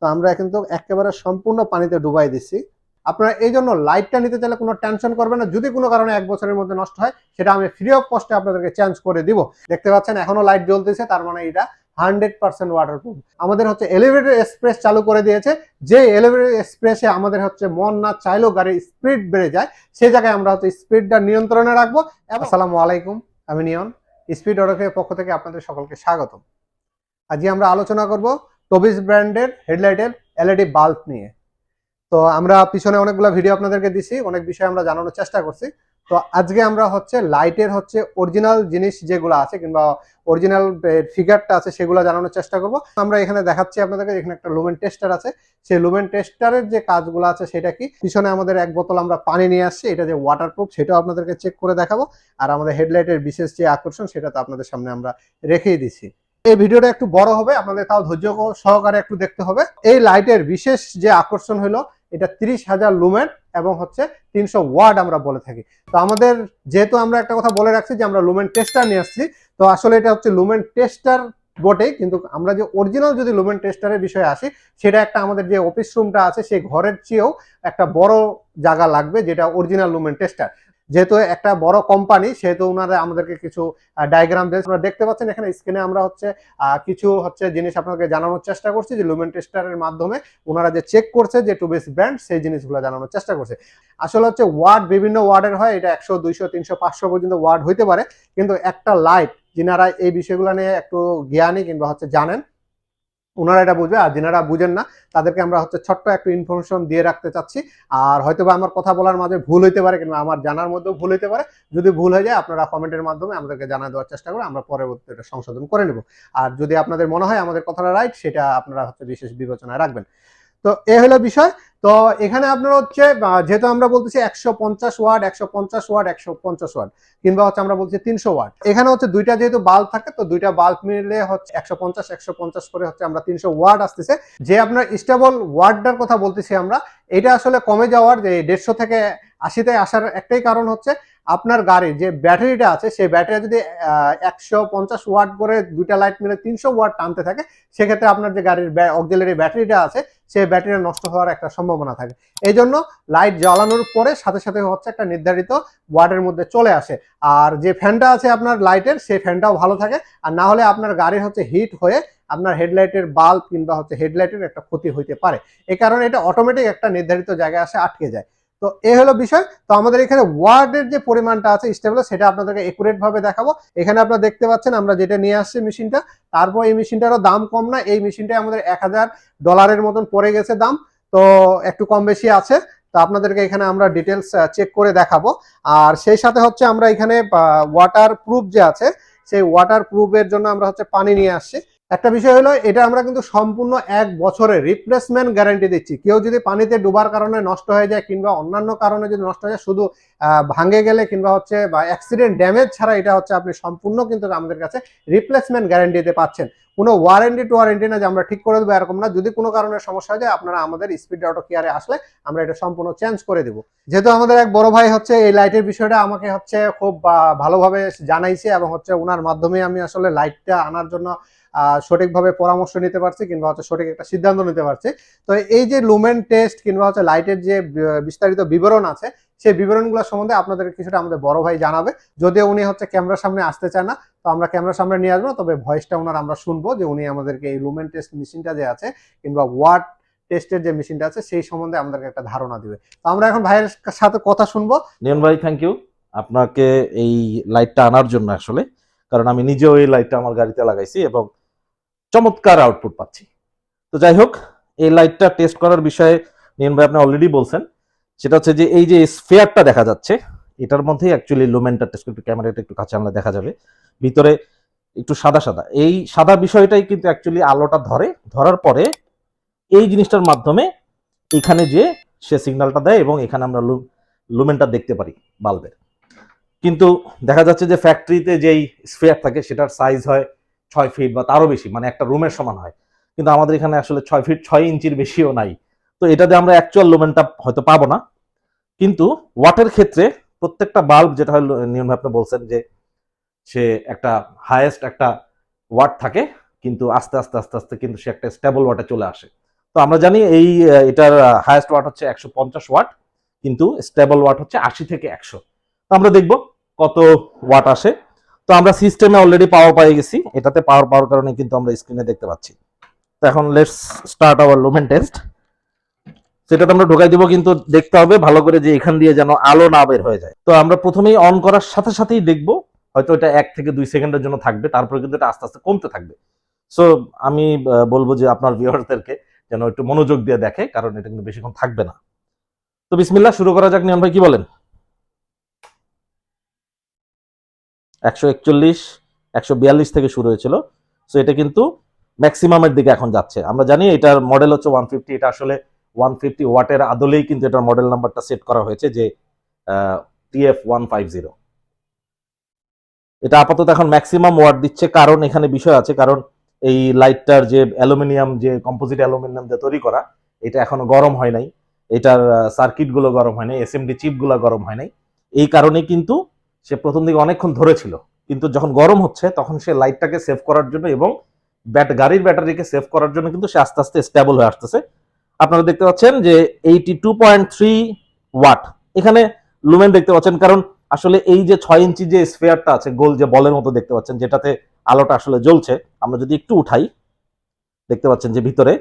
তো আমরা কিন্তু একেবারে সম্পূর্ণ পানিতে ডুবাই দিচ্ছি। আপনারা এই জন্য লাইটটা নিতে চাইলে কোনো টেনশন করবেন না। যদি কোনো কারণে 1 বছরের মধ্যে নষ্ট হয় সেটা আমি ফ্রি অফ কস্টে আপনাদেরকে চেঞ্জ করে দিব। দেখতে পাচ্ছেন এখনো লাইট জ্বলতেছে, তার মানে এটা 100% ওয়াটারপ্রুফ। আমাদের হচ্ছে এলিভেটর এক্সপ্রেস চালু করে দিয়েছে। যে এলিভেটর এক্সপ্রেসে আমাদের হচ্ছে মন না চাইলেও গাড়ির স্পিড বেড়ে যায়, সেই জায়গায় আমরা হচ্ছে স্পিডটা নিয়ন্ত্রণে রাখবো। আসসালামু আলাইকুম, আমি নিয়ন, স্পিড অটোকের পক্ষ থেকে আপনাদের সকলকে স্বাগতম। আজকে আমরা আলোচনা করব টবিস ব্র্যান্ডের হেডলাইটের এলইডি বাল্ব নিয়ে। তো আমরা পিছনে অনেকগুলো ভিডিও আপনাদেরকে দিছি, অনেক বিষয় আমরা জানানোর চেষ্টা করছি। তো আজকে আমরা হচ্ছে লাইটের হচ্ছে অরিজিনাল জিনিস যেগুলো আছে কিংবা অরিজিনাল ফিগারটা আছে সেগুলো জানানোর চেষ্টা করব। আমরা এখানে দেখাচ্ছি আপনাদেরকে, এখানে একটা লুমেন টেস্টার আছে। সেই লুমেন টেস্টারের যে কাজগুলো আছে সেটা কি, পিছনে আমাদের এক বোতল আমরা পানি নিয়ে আসছি, এটা যে ওয়াটারপ্রুফ সেটাও আপনাদেরকে চেক করে দেখাবো। আর আমাদের হেডলাইটের বিশেষ যে আকর্ষণ সেটা তো আপনাদের সামনে আমরা রেখেই দিছি। এই ভিডিওটা একটু বড় হবে, আপনাদের তাও ধৈর্য সহকারে একটু দেখতে হবে। এই লাইটের বিশেষ যে আকর্ষণ হলো, এটা 30,000 লুমেন এবং হচ্ছে 300 ওয়াট আমরা বলে থাকি। তো আমাদের যেহেতু আমরা একটা কথা বলে রাখছি যে আমরা লুমেন টেস্টার নিয়ে আসছি, তো আসলে এটা হচ্ছে লুমেন টেস্টার বটে, কিন্তু আমরা যে অরিজিনাল যদি লুমেন টেস্টারের বিষয়ে আসি, সেটা একটা আমাদের যে অফিস রুমটা আছে সেই ঘরের চেয়েও একটা বড় জায়গা লাগবে, যেটা অরিজিনাল লুমেন টেস্টার। যেহেতু একটা বড় কোম্পানি, সেহেতু ওনারা আমাদেরকে কিছু ডায়াগ্রাম দিয়েছে। আপনারা দেখতে পাচ্ছেন এখানে স্ক্রিনে আমরা হচ্ছে কিছু হচ্ছে জিনিস আপনাকে জানানোর চেষ্টা করছি, যে লুমেন টেস্টারের মাধ্যমে ওনারা যে চেক করছে যে টুবিস ব্র্যান্ড, সেই জিনিসগুলো জানানোর চেষ্টা করছে। আসলে হচ্ছে ওয়াট বিভিন্ন ওয়ার্ডের হয়, এটা 100, 200, 300, 500 পর্যন্ত ওয়ার্ড হইতে পারে। কিন্তু একটা লাইট, যিনারা এই বিষয়গুলো নিয়ে একটু জ্ঞানী কিংবা হচ্ছে জানেন, ওনারা এটা বুঝবে। আর যারা বুঝেন না, তাদেরকে আমরা হচ্ছে ছোট্ট একটু ইনফরমেশন দিয়ে রাখতে চাচ্ছি। আর হয়তো বা আমার কথা বলার মাঝে ভুল হইতে পারে কিংবা আমার জানার মধ্যেও ভুল হইতে পারে। যদি ভুল হয়ে যায় আপনারা কমেন্টের মাধ্যমে আমাদেরকে জানা দেওয়ার চেষ্টা করে আমরা পরবর্তীতে এটা সংশোধন করে নেব। আর যদি আপনাদের মনে হয় আমাদের কথাটা রাইট, সেটা আপনারা হচ্ছে বিশেষ বিবেচনায় রাখবেন। তো এ হলো বিষয়। তো এখানে আপনার হচ্ছে যেহেতু আমরা বলতেছি 150 ওয়াট, 150 ওয়াট, 150 ওয়াট, কিংবা হচ্ছে আমরা বলছি 300 ওয়াট। এখানে হচ্ছে দুইটা যেহেতু বাল্ব থাকে, তো দুইটা বাল্ব মিলে হচ্ছে 150, 150 করে হচ্ছে আমরা 300 ওয়াট আসতেছে। যে আপনার স্টেবল ওয়াটটার কথা বলতেছি আমরা, এটা আসলে কমে যাওয়ার, যে 150 থেকে 80-তে আসার একটাই কারণ হচ্ছে আপনার গাড়ির যে ব্যাটারিটা আছে, সেই ব্যাটারি যদি 150 ওয়াট করে দুইটা লাইট মিলে 300 ওয়াট টানতে থাকে, সেক্ষেত্রে আপনার যে গাড়ির অক্সিলারি ব্যাটারিটা আছে, সেই ব্যাটারি নষ্ট হওয়ার একটা সম্ভাবনা থাকে। এই জন্য লাইট জ্বালানোর পরে সাথে সাথে হচ্ছে একটা নির্ধারিত ওয়াটের মধ্যে চলে আসে। আর যে ফ্যানটা আছে আপনার লাইটের, সেই ফ্যানটাও ভালো থাকে। আর না হলে আপনার গাড়ির হচ্ছে হিট হয়ে আপনার হেডলাইটের বাল্ব কিংবা হচ্ছে হেডলাইটের একটা ক্ষতি হইতে পারে। এই কারণে এটা অটোমেটিক একটা নির্ধারিত জায়গায় আসে আটকে যায়। তো এই হলো বিষয়। তো আমাদের এখানে ওয়ার্ডের যে পরিমাণটা আছে স্টেবল, সেটা আপনাদেরকে একুরেট ভাবে দেখাবো। এখানে আপনারা দেখতে পাচ্ছেন আমরা যেটা নিয়ে আসছি মেশিনটা। তারপর এই মেশিনটারও দাম কম না, এই মেশিনটা আমাদের $1000 মতন পড়ে গেছে দাম। তো একটু কম বেশি আছে। তো আপনাদেরকে এখানে আমরা ডিটেলস চেক করে দেখাবো। আর সেই সাথে হচ্ছে আমরা এখানে ওয়াটার প্রুফ যে আছে, সেই ওয়াটার প্রুফের জন্য আমরা হচ্ছে পানি নিয়ে আসছি। একটা বিষয় হলো, এটা আমরা কিন্তু সম্পূর্ণ 1 বছরের রিপ্লেসমেন্ট গ্যারান্টি দিচ্ছি। কেউ যদি পানিতে ডুবার কারণে নষ্ট হয়ে যায় কিংবা অন্যান্য কারণে যদি নষ্ট হয়ে যায়, শুধু ভাঙে গেলে কিংবা হচ্ছে বা অ্যাক্সিডেন্ট ড্যামেজ ছাড়া, এটা হচ্ছে আপনি সম্পূর্ণ কিন্তু আমাদের কাছে রিপ্লেসমেন্ট গ্যারান্টি দিতে পাচ্ছেন। কোনো ওয়ারেন্টি টু ওয়ারেন্টি না যে আমরা ঠিক করে দেবো, এরকম না। যদি কোনো কারণে সমস্যা হয়ে যায়, আপনারা আমাদের স্পিড অটো কেয়ারে আসলে আমরা এটা সম্পূর্ণ চেঞ্জ করে দেবো। যেহেতু আমাদের এক বড় ভাই হচ্ছে এই লাইটের বিষয়টা আমাকে হচ্ছে খুব ভালোভাবে জানাইছে, এবং হচ্ছে ওনার মাধ্যমে আমি আসলে লাইটটা আনার জন্য সঠিকভাবে পরামর্শ নিতে পারছি কিংবা হচ্ছে সঠিক একটা সিদ্ধান্ত নিতে পারছি। তো এই যে লুমেন টেস্ট কিংবা হচ্ছে লাইটের যে বিস্তারিত বিবরণ আছে, সেই বিবরণগুলো সম্বন্ধে আপনাদের কিছুটা আমাদের বড় ভাই জানাবে। যদিও উনি হচ্ছে ক্যামেরার সামনে আসতে চায় না, তো আমরা ক্যামেরার সামনে নিয়ে আসবো, তবে ভয়েসটা ওনার আমরা শুনবো, যে উনি আমাদেরকে এই লুমেন টেস্ট মেশিনটা যে আছে কিংবা ওয়াট টেস্টের যে মেশিনটা আছে, সেই সম্বন্ধে আমাদেরকে একটা ধারণা দিবে। তো আমরা এখন ভাইয়ের সাথে কথা শুনবো। নিয়ন ভাই, থ্যাংক ইউ আপনাকে এই লাইটটা আনার জন্য। আসলে কারণ আমি নিজেও এই লাইটটা আমার গাড়িতে লাগাইছি এবং চমৎকার আউটপুট পাচ্ছি। তো যাই হোক, এই লাইটটা টেস্ট করার বিষয়ে নিয়ন ভাই আপনি অলরেডি বলছেন। সেটা হচ্ছে যে এই যে স্ফিয়ারটা দেখা যাচ্ছে, এটার মধ্যেই অ্যাকচুয়ালি লুমেনটা টেস্ট করতে, ক্যামেরাটা একটু কাছে আনলে দেখা যাবে ভিতরে একটু সাদা সাদা। এই সাদা বিষয়টাই কিন্তু অ্যাকচুয়ালি আলোটা ধরার পরে এই জিনিসটার মাধ্যমে এখানে যে সে সিগন্যালটা দেয় এবং এখানে আমরা লুমেনটা দেখতে পারি বাল্বের। কিন্তু দেখা যাচ্ছে যে ফ্যাক্টরিতে যেই স্ফিয়ার থাকে সেটার সাইজ হয় 6 ফিট বা তারও বেশি, মানে একটা রুমের সমান হয়। কিন্তু আমাদের এখানে আসলে 6 ফিট 6 ইঞ্চির বেশিও নাই। তো এটাতে আমরা অ্যাকচুয়াল লুমেনটা হয়তো পাবো না। কিন্তু ওয়াটের ক্ষেত্রে প্রত্যেকটা বাল্ব, যেটা হয় নিয়ম আপনি বলছেন যে সে একটা হাইয়েস্ট একটা ওয়াট থাকে, কিন্তু আস্তে আস্তে আস্তে আস্তে কিন্তু সে একটা স্টেবল ওয়াটে চলে আসে। তো আমরা জানি এই এটার হাইয়েস্ট ওয়াট হচ্ছে 150 ওয়াট, কিন্তু স্টেবল ওয়াট হচ্ছে 80 থেকে 100। তো আমরা দেখব কত ওয়াট আসে। তো আমরা সিস্টেমে অলরেডি পাওয়ার পেয়ে গেছি, এটাতে পাওয়ার পাওয়ার কারণে কিন্তু আমরা স্ক্রিনে দেখতে পাচ্ছি। তো এখন let's start our lumen test. সেটাতে আমরা ঢোকাই দিব, কিন্তু দেখতে হবে ভালো করে যে এখান দিয়ে যেন আলো না বের হয়ে যায়। তো আমরা প্রথমেই অন করার সাথে সাথেই দেখব, হয়তো এটা 1 থেকে 2 সেকেন্ডের জন্য থাকবে, তারপরে কিন্তু এটা আস্তে আস্তে কমতে থাকবে। সো আমি বলবো যে আপনার ভিউয়ারদেরকে যেন একটু মনোযোগ দিয়ে দেখে, কারণ এটা কিন্তু বেশিক্ষণ থাকবে না। তো বিসমিল্লাহ, শুরু করা যাক। নিয়ন ভাই কি বলেন? 141, 142 থেকে শুরু হয়েছিল। সো এটা কিন্তু ম্যাক্সিমামের দিকে এখন যাচ্ছে। আমরা জানি এটার মডেল হচ্ছে 150, এটা আসলে 150 ওয়াটের আদলেই কিন্তু এটার মডেল নাম্বারটা সেট করা হয়েছে যে TF150। এটা আপাতত এখন ম্যাক্সিমাম ওয়াট দিচ্ছে, কারণ এখানে বিষয় আছে। কারণ এই লাইটটার যে অ্যালুমিনিয়াম, যে কম্পোজিট অ্যালুমিনিয়াম দিয়ে তৈরি করা, এটা এখনো গরম হয় নাই। এটার সার্কিট গুলো গরম হয় নাই, এসএমডি চিপ গুলো গরম হয় নাই। এই কারণে কিন্তু সে প্রথম দিকে অনেকক্ষণ ধরেছিল, কিন্তু যখন গরম হচ্ছে তখন সে লাইটটাকে সেভ করার জন্য এবং গাড়ির ব্যাটারিকে সেভ করার জন্য কিন্তু সে আস্তে আস্তে স্টেবল হয়ে আসতেছে। আপনারা দেখতে পাচ্ছেন যে 82.3 ওয়াট এখানে লুমেন দেখতে পাচ্ছেন। কারণ আসলে এই যে 6 ইঞ্চি যে স্ফিয়ারটা আছে, গোল যে বলের মতো দেখতে পাচ্ছেন, যেটাতে আলোটা আসলে জ্বলছে, আমরা যদি একটু উঠাই দেখতে পাচ্ছেন যে ভিতরে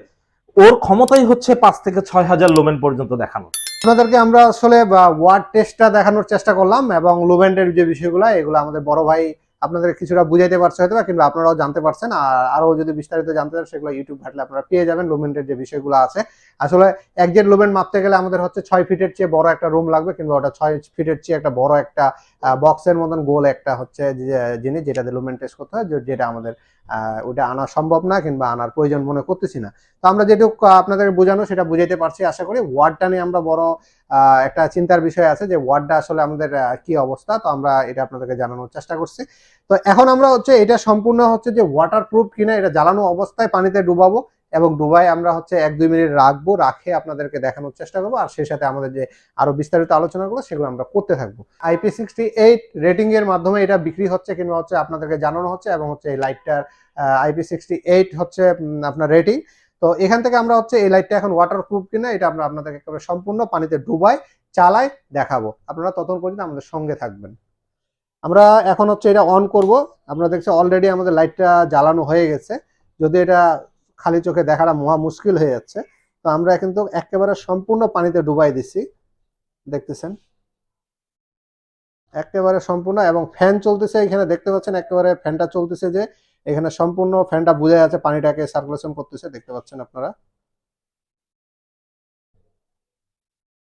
ওর ক্ষমতাই হচ্ছে 5 থেকে 6,000 লুমেন পর্যন্ত দেখানো। আপনাদেরকে আমরা আসলে ওয়াট টেস্টটা দেখানোর চেষ্টা করলাম, এবং লুমেন্টের যে বিষয়গুলো এগুলো আমাদের বড় ভাই আপনাদের কিছুটা বুঝাইতে পারছে হয়তো, কিংবা আপনারাও জানতে পারছেন। আর আরো যদি বিস্তারিত জানতে চান সেগুলো ইউটিউব ঘাটলে আপনারা পেয়ে যাবেন। লুমেন্টের যে বিষয়গুলো আছে, আসলে একজেট লুমেন মাপতে গেলে আমাদের হচ্ছে 6 ফিটের চেয়ে বড় একটা রুম লাগবে, কিংবা ওটা 6 ফিটের চেয়ে একটা বড় একটা বক্সের মতন গোল একটা হচ্ছে জিনিস, যেটাতে লুমেন টেস্ট করতে হয়, যেটা আমাদের ওটা আনা সম্ভব না, কিংবা আনার প্রয়োজন মনে করতেছি না। তো আমরা যেটুকু আপনাদের বোঝানো সেটা বুঝাইতে পারছি আশা করি। ওয়ার্ডটা নিয়ে আমরা বড় একটা চিন্তার বিষয় আছে যে ওয়ার্ডটা আসলে আমাদের কি অবস্থা, তো আমরা এটা আপনাদেরকে জানানোর চেষ্টা করছি। তো এখন আমরা হচ্ছে এটা সম্পূর্ণ হচ্ছে যে ওয়াটার প্রুফ কিনা এটা জ্বালানো অবস্থায় পানিতে ডুবাবো, এবং ডুবাই আমরা হচ্ছে 1-2 মিনিট রাখবো, রাখে আপনাদেরকে দেখানোর চেষ্টা করবো। আর সেই সাথে আমাদের যে আরো বিস্তারিত আলোচনাগুলো সেগুলো আমরা করতে থাকবো। IP68 রেটিং এর মাধ্যমে এটা বিক্রি হচ্ছে, কিংবা হচ্ছে আপনাদেরকে জানানো হচ্ছে, এবং হচ্ছে এই লাইটটার IP68 হচ্ছে আপনার রেটিং। তো এখান থেকে আমরা হচ্ছে এই লাইটটা এখন ওয়াটারপ্রুফ কিনা এটা আমরা আপনাদেরকে একেবারে সম্পূর্ণ পানিতে ডুবাই চালাই দেখাবো। আপনারা ততক্ষণ পর্যন্ত আমাদের সঙ্গে থাকবেন। আমরা এখন হচ্ছে এটা অন করব। আপনারা দেখছেন অলরেডি আমাদের লাইটটা জ্বালানো হয়ে গেছে, যদি এটা খালি চোখে দেখাটা মহা মুশকিল হয়ে যাচ্ছে। তো আমরা কিন্তু একেবারে সম্পূর্ণ পানিতে ডুবাই দিছি, দেখতেছেন একেবারে সম্পূর্ণ। এবং ফ্যান চলতেছে, এখানে দেখতে পাচ্ছেন একেবারে ফ্যানটা চলতেছে, যে এখানে সম্পূর্ণ ফ্যানটা বুঝে যাচ্ছে, পানিটাকে সার্কুলেশন করতেছে, দেখতে পাচ্ছেন আপনারা।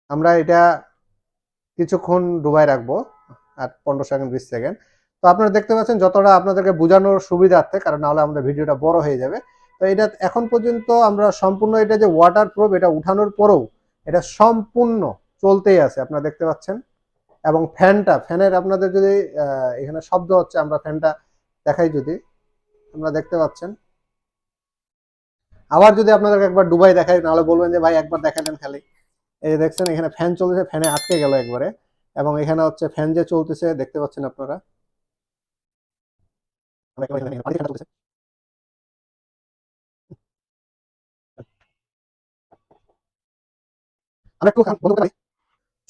আমরা এটা কিছুক্ষণ ডুবাই রাখবো, আর 15 সেকেন্ড 20 সেকেন্ড। তো আপনারা দেখতে পাচ্ছেন যতটা আপনাদেরকে বোঝানোর সুবিধার্থে, কারণ নাহলে আমাদের ভিডিওটা বড় হয়ে যাবে। তো এটা এখন পর্যন্ত আমরা সম্পূর্ণ এটা যে ওয়াটার প্রুফ, এটা উঠানোর পরেও এটা সম্পূর্ণ চলতেই আছে, আপনারা দেখতে পাচ্ছেন। এবং ফ্যানের আপনাদের যদি এখানে শব্দ হচ্ছে, আমরা ফ্যানটা দেখাই, যদি আপনারা দেখতে পাচ্ছেন। আবার যদি আপনাদেরকে একবার ডুবাই দেখাই, নাহলে বলবেন যে ভাই একবার দেখালেন খালি। এই দেখছেন এখানে ফ্যান চলতেছে, ফ্যানে আটকে গেল একবারে। এবং এখানে হচ্ছে ফ্যান যে চলতেছে দেখতে পাচ্ছেন আপনারা।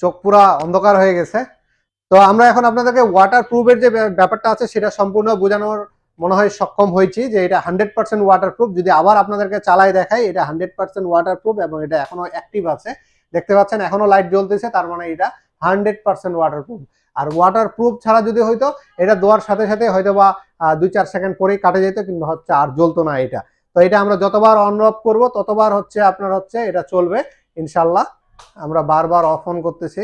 চোখ পুরা অন্ধকার হয়ে গেছে। তো আমরা এখন আপনাদেরকে ওয়াটার প্রুফের যে ব্যাপারটা আছে সেটা সম্পূর্ণ বোঝানোর মনে হয় সক্ষম হয়েছি, যে এটা 100% ওয়াটার প্রুফ। যদি আবার আপনাদেরকে চালাই দেখাই, এটা 100% ওয়াটার প্রুফ, এবং এটা এখনো অ্যাক্টিভ আছে, দেখতে পাচ্ছেন এখনো লাইট জ্বলতেছে, তার মানে এটা 100% ওয়াটার প্রুফ। আর ওয়াটার প্রুফ ছাড়া যদি হয়তো এটা দেওয়ার সাথে সাথে হয়তো বা 2-4 সেকেন্ড পরেই কাটে যেত, কিংবা হচ্ছে আর জ্বলতো না এটা। তো এটা আমরা যতবার অন অফ করবো ততবার হচ্ছে আপনার হচ্ছে এটা চলবে ইনশাল্লাহ। আমরা বারবার অফ অন করতেছি।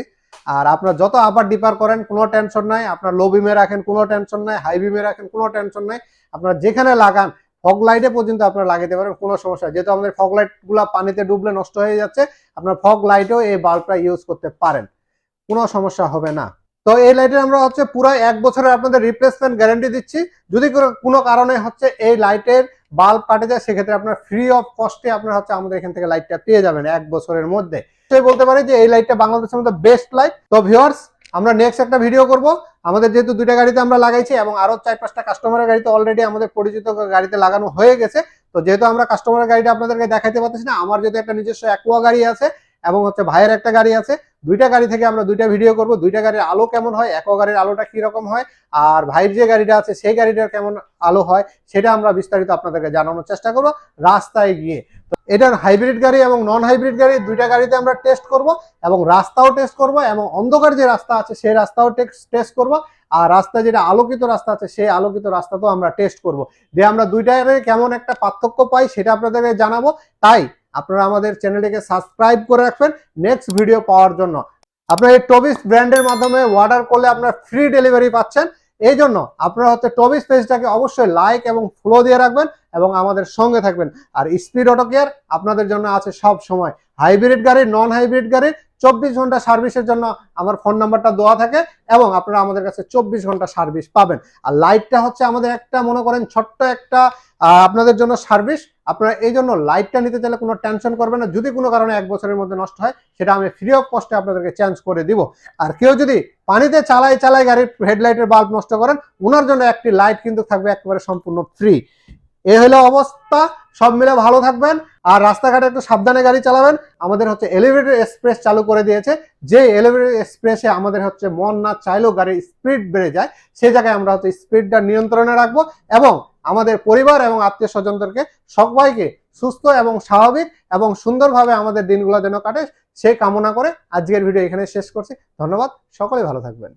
আর আপনার যত আপার ডিপার করেন কোনো টেনশন নাই, আপনার লো বিমে রাখেন কোনো টেনশন নাই, হাই বিমে রাখেন কোনো টেনশন নাই, আপনার যেখানে লাগান ফগ লাইটে পর্যন্ত আপনারা লাগাতে পারেন, কোনো সমস্যা। যেহেতু আমাদের ফগ লাইট গুলা পানিতে ডুবলে নষ্ট হয়ে যাচ্ছে, আপনার ফগ লাইটেও এই বাল্বটা ইউজ করতে পারেন, কোনো সমস্যা হবে না। তো এই লাইটের আমরা হচ্ছে পুরো 1 বছরের আপনাদের রিপ্লেসমেন্ট গ্যারান্টি দিচ্ছি। যদি কোনো কারণে হচ্ছে এই লাইটের বাল্ব কাটে যায়, সেক্ষেত্রে আপনার ফ্রি অফ কস্টে আপনারা হচ্ছে আমাদের এখান থেকে লাইটটা পেয়ে যাবেন 1 বছরের মধ্যে। বলতে পারি যে এই লাইটটা বাংলাদেশের মধ্যে বেস্ট লাইট। তো ভিউয়ার্স, আমরা নেক্সট একটা ভিডিও করব। আমাদের যেহেতু 2টা গাড়িতে আমরা লাগাইছি, এবং আরো 4-5টা কাস্টমারের গাড়িতে অলরেডি আমাদের পরিচিত গাড়িতে লাগানো হয়ে গেছে, তো তো যেহেতু আমরা কাস্টমারের গাড়িটা আপনাদেরকে দেখাতে পারতেছি না, আমার যেহেতু একটা নিজস্ব অ্যাকোয়া গাড়ি আছে এবং হচ্ছে ভাইয়ের একটা গাড়ি আছে, দুইটা গাড়ি থেকে আমরা দুইটা ভিডিও করব, দুইটা গাড়ির আলো কেমন হয়, অ্যাকোয়া গাড়ির আলোটা কি রকম হয়, আর ভাইয়ের যে গাড়িটা আছে সেই গাড়িটার কেমন আলো হয়, সেটা আমরা বিস্তারিত আপনাদেরকে জানানোর চেষ্টা করব রাস্তায় গিয়ে। তো এটার হাইব্রিড গাড়ি এবং নন হাইব্রিড গাড়ি দুইটা গাড়িতে আমরা টেস্ট করব এবং রাস্তাও টেস্ট করব এবং অন্ধকার যে রাস্তা আছে সেই রাস্তাও টেস্ট করব, আর রাস্তা যেটা আলোকিত রাস্তা আছে সেই আলোকিত রাস্তাতেও আমরা টেস্ট করব, দিয়ে আমরা দুইটারে কেমন একটা পার্থক্য পাই সেটা আপনাদেরকে জানাবো। তাই আপনারা আমাদের চ্যানেলটিকে সাবস্ক্রাইব করে রাখবেন নেক্সট ভিডিও পাওয়ার জন্য। আপনারা এই টবিস ব্র্যান্ডের মাধ্যমে অর্ডার করলে আপনারা ফ্রি ডেলিভারি পাচ্ছেন। এই জন্য আপনারা হচ্ছে টবিস পেজটাকে অবশ্যই লাইক এবং ফলো দিয়ে রাখবেন এবং আমাদের সঙ্গে থাকবেন। আর স্পিড অটো কেয়ার আপনাদের জন্য আছে সব সময়, হাইব্রিড গাড়ি নন হাইব্রিড গাড়ি 24 ঘন্টা সার্ভিসের জন্য আমার ফোন নাম্বারটা দেওয়া থাকে এবং আপনারা আমাদের কাছে 24 ঘন্টা সার্ভিস পাবেন। আর লাইটটা হচ্ছে আমাদের একটা মনে করেন ছোট্ট একটা আপনাদের জন্য সার্ভিস। আপনারা এই জন্য লাইটটা নিতে চাইলে কোনো টেনশন করবেন না, যদি কোনো কারণে 1 বছরের মধ্যে নষ্ট হয় সেটা আমি ফ্রি অফ কস্টে আপনাদেরকে চেঞ্জ করে দিব। আর কেউ যদি পানিতে চালায় গাড়ির হেডলাইটের বাল্ব নষ্ট করেন, ওনার জন্য একটি লাইট কিন্তু থাকবে একেবারে সম্পূর্ণ ফ্রি। এই হলো অবস্থা, সব মিলে ভালো থাকবেন আর রাস্তাঘাটে একটু সাবধানে গাড়ি চালাবেন। আমাদের হচ্ছে এলিভেটেড এক্সপ্রেস চালু করে দিয়েছে, যে এলিভেটেড এক্সপ্রেসে আমাদের হচ্ছে মন না চাইলেও গাড়ির স্পিড বেড়ে যায়, সেই জায়গায় আমরা হচ্ছে স্পিডটা নিয়ন্ত্রণে রাখবো এবং আমাদের পরিবার এবং আত্মীয় স্বজনদেরকে সবাইকে সুস্থ এবং স্বাভাবিক এবং সুন্দরভাবে আমাদের দিনগুলো যেন কাটে সেই কামনা করে আজকের ভিডিও এখানে শেষ করছি। ধন্যবাদ, সকলে ভালো থাকবেন।